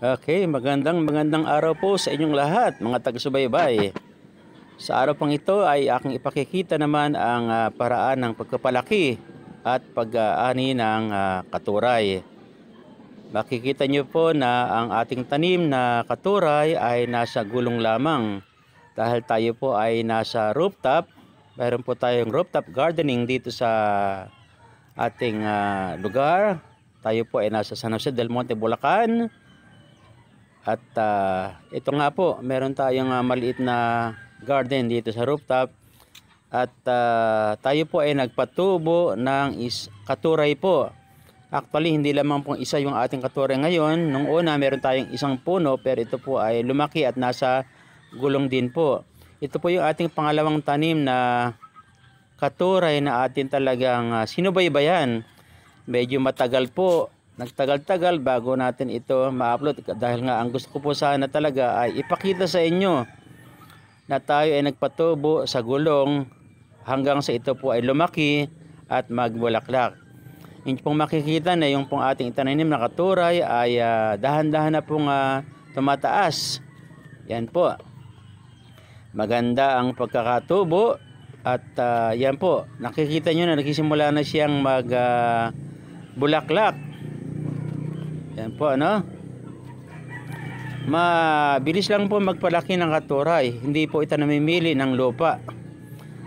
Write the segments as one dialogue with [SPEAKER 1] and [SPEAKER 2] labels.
[SPEAKER 1] Okay, magandang araw po sa inyong lahat, mga taga-subaybay. Sa araw pang ito ay aking ipakikita naman ang paraan ng pagpapalaki at pag-aani ng katuray. Makikita nyo po na ang ating tanim na katuray ay nasa gulong lamang. Dahil tayo po ay nasa rooftop, mayroon po tayong rooftop gardening dito sa ating lugar. Tayo po ay nasa San Jose del Monte, Bulacan. At ito nga po, meron tayong maliit na garden dito sa rooftop. At tayo po ay nagpatubo ng katuray po. Actually, hindi lamang pong isa yung ating katuray ngayon. Nung una, meron tayong isang puno, pero ito po ay lumaki at nasa gulong din po. Ito po yung ating pangalawang tanim na katuray na atin talagang sinubaybayan. Medyo matagal po. Nagtagal-tagal bago natin ito ma-upload dahil nga ang gusto ko po sana talaga ay ipakita sa inyo na tayo ay nagpatubo sa gulong hanggang sa ito po ay lumaki at magbulaklak. Yung pong makikita na yung pong ating itananim na katuray ay dahan-dahan na pong tumataas. Yan po. Maganda ang pagkakatubo at yan po. Nakikita nyo na nagsisimula na siyang magbulaklak. Yan po, ano? Mabilis lang po magpalaki ng katuray. Hindi po ito namimili ng lupa.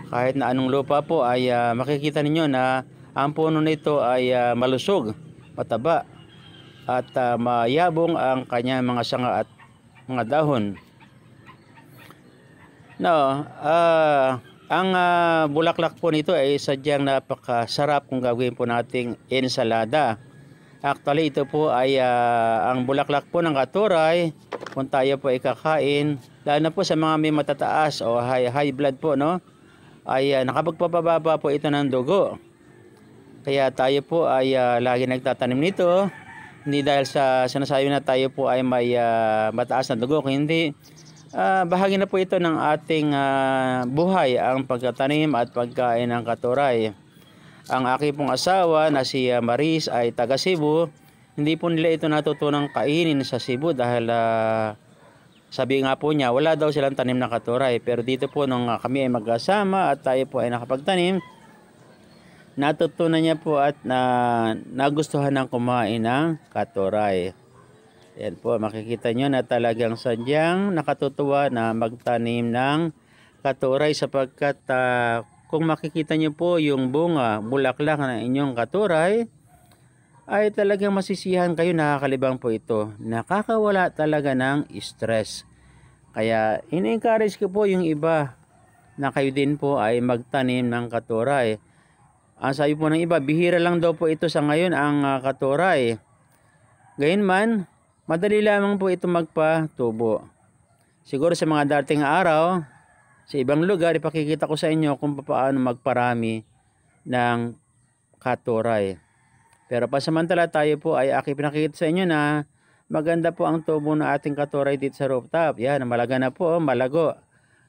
[SPEAKER 1] Kahit na anong lupa po ay makikita ninyo na ang puno nito ay malusog, mataba, at mayabong ang kanyang mga sanga at mga dahon. No, ang bulaklak po nito ay sadyang napakasarap kung gagawin po nating ensalada. Actually, ito po ay ang bulaklak po ng katuray. Kung tayo po ay kakain, lalo na po sa mga may matataas o high blood po, no? Ay nakapagpapababa po ito ng dugo. Kaya tayo po ay lagi nagtatanim nito. Hindi dahil sa sinasabi na tayo po ay may mataas na dugo, kundi bahagi na po ito ng ating buhay, ang pagtatanim at pagkain ng katuray. Ang aking pong asawa na si Maris ay taga Cebu. Hindi po nila ito natutunang kainin sa Cebu dahil sabi nga po niya wala daw silang tanim na katuray. Pero dito po nung kami ay magkasama at tayo po ay nakapagtanim, natutunan niya po at nagustuhan ng kumain ng katuray. Yan po, makikita nyo na talagang sadyang nakatutuwa na magtanim ng katuray sapagkat kung makikita nyo po yung bunga, bulaklak ng inyong katuray, ay talagang masisiyahan kayo, nakakalibang po ito. Nakakawala talaga ng stress. Kaya in-encourage ko po yung iba na kayo din po ay magtanim ng katuray. Ang sabi po ng iba, bihira lang daw po ito sa ngayon ang katuray. Gayunman, madali lamang po ito magpatubo. Siguro sa mga dating araw, sa ibang lugar, ipakikita ko sa inyo kung paano magparami ng katuray. Pero pasamantala tayo po ay pinakikita sa inyo na maganda po ang tubo ng ating katuray dito sa rooftop. Yan, malaga na po, malago.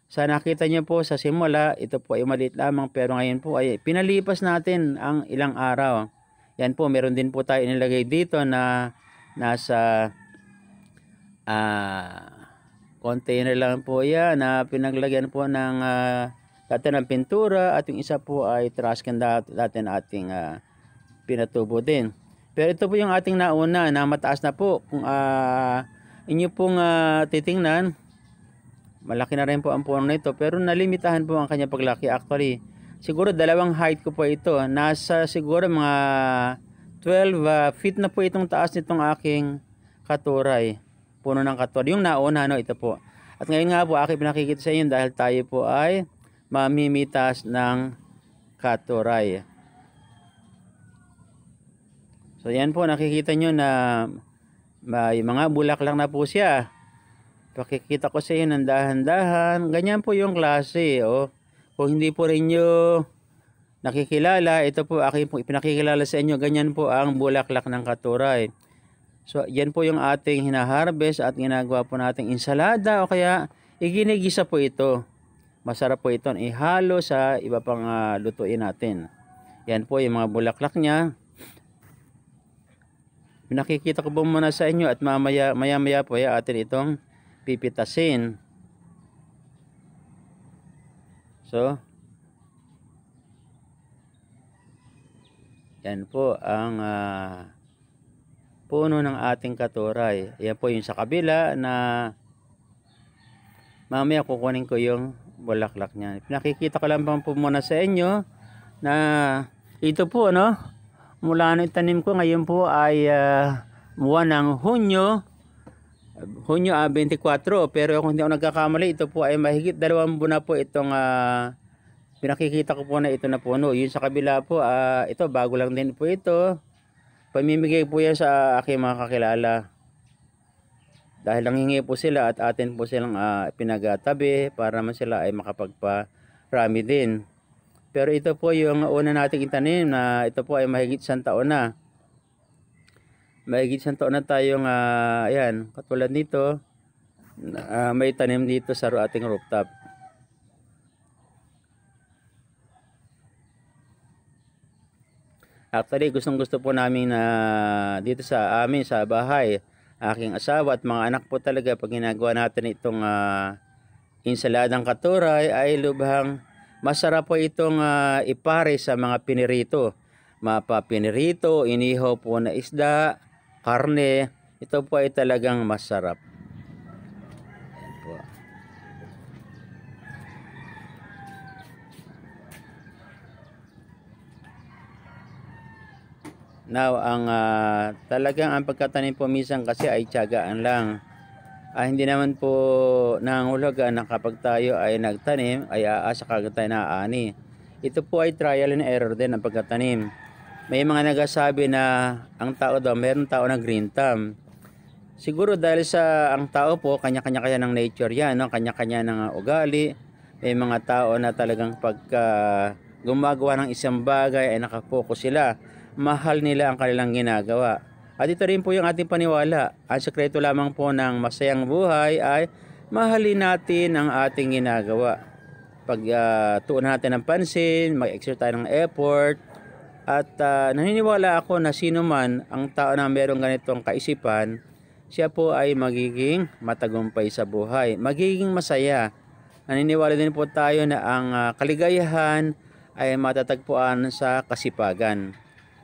[SPEAKER 1] Sa nakita nyo po sa simula, ito po ay maliit lamang pero ngayon po ay pinalipas natin ang ilang araw. Yan po, meron din po tayo inilagay dito na nasa container lang po yan na pinaglagyan po ng dati ng pintura at yung isa po ay trash can dati na ating pinatubo din. Pero ito po yung ating nauna na mataas na po. Kung inyo pong titingnan, malaki na rin po ang puno nito pero nalimitahan po ang kanya paglaki. Actually, siguro dalawang height ko po ito. Nasa siguro mga 12 feet na po itong taas nitong aking katuray. Puno ng katuray. Yung nauna, no, ito po. At ngayon nga po, aking pinakikita sa inyo dahil tayo po ay mamimitas ng katuray. So, yan po, nakikita nyo na may mga bulaklak na po siya. Pakikita ko sa inyo ng dahan-dahan. Ganyan po yung klase. Oh. Kung hindi po rin nyo nakikilala, ito po aking po ipinakikilala sa inyo. Ganyan po ang bulaklak ng katuray. So, yan po yung ating hinaharvest at ginagawa po nating ensalada o kaya iginigisa po ito. Masarap po ito ihalo sa iba pang lutuin natin. Yan po yung mga bulaklak niya. Nakikita ko po muna sa inyo at maya po ay atin itong pipitasin. So, yan po ang puno ng ating katuray. Yan po yung sa kabila na mamaya kukunin ko yung bulaklak niya. Nakikita ko lang po muna sa inyo na ito po, no? Mula nung itanim ko, ngayon po ay buwan ng Hunyo 24, pero kung hindi ako nagkakamali, ito po ay mahigit 2 buwan na po itong pinakikita ko po na ito na puno. Yun sa kabila po, ito bago lang din po ito. Pamimigay po yan sa aking mga kakilala. Dahil nanghingi po sila at atin po silang pinagatabi para man sila ay makapagparami din. Pero ito po yung una nating itanim na ito po ay mahigit 1 taon na. Mahigit 1 taon na tayong ayan, katulad nito, may tanim dito sa ating rooftop. Actually, gusto po namin na dito sa amin sa bahay, aking asawa at mga anak po talaga, pag ginagawa natin itong insaladang katuray ay lubhang masarap po itong ipare sa mga pinirito. Pinirito, inihaw po na isda, karne, ito po ay talagang masarap. Ayan po. Now, talagang ang pagkatanim po minsan kasi ay tiyagaan lang. Hindi naman po nangangahulugan na kapag tayo ay nagtanim ay aasa kagad tayo na aani. Ito po ay trial and error din ang pagkatanim. May mga nagsasabi na ang tao daw, meron tao na green thumb. Siguro dahil sa ang tao po, kanya-kanya ng nature yan, no? Kanya-kanya ng ugali. May mga tao na talagang pagka gumagawa ng isang bagay ay nakapokus sila. Mahal nila ang kanilang ginagawa. At ito rin po yung ating paniwala. Ang sekreto lamang po ng masayang buhay ay mahalin natin ang ating ginagawa. Pag tuunan natin ng pansin, mag-exert tayo ng effort. At naniniwala ako na sino man ang tao na mayroong ganitong kaisipan, siya po ay magiging matagumpay sa buhay. Magiging masaya. Naniniwala din po tayo na ang kaligayahan ay matatagpuan sa kasipagan.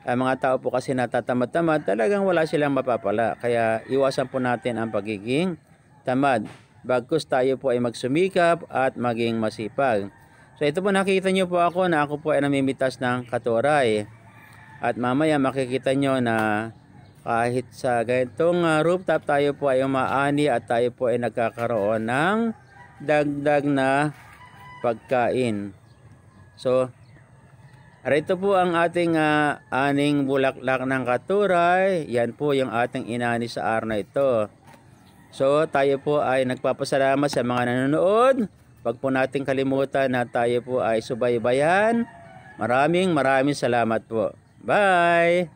[SPEAKER 1] Ang mga tao po kasi natatamad-tamad, talagang wala silang mapapala. Kaya iwasan po natin ang pagiging tamad. Bagkus tayo po ay magsumikap at maging masipag. So ito po, nakikita nyo po ako na ako po ay namimitas ng katuray. At mamaya makikita nyo na kahit sa ganitong rooftop tayo po ay umaani at tayo po ay nagkakaroon ng dagdag na pagkain. So, rito po ang ating aning bulaklak ng katuray. Yan po yung ating inani sa araw na ito. So tayo po ay nagpapasalamat sa mga nanonood. Wag po nating kalimutan na tayo po ay subaybayan. Maraming salamat po. Bye!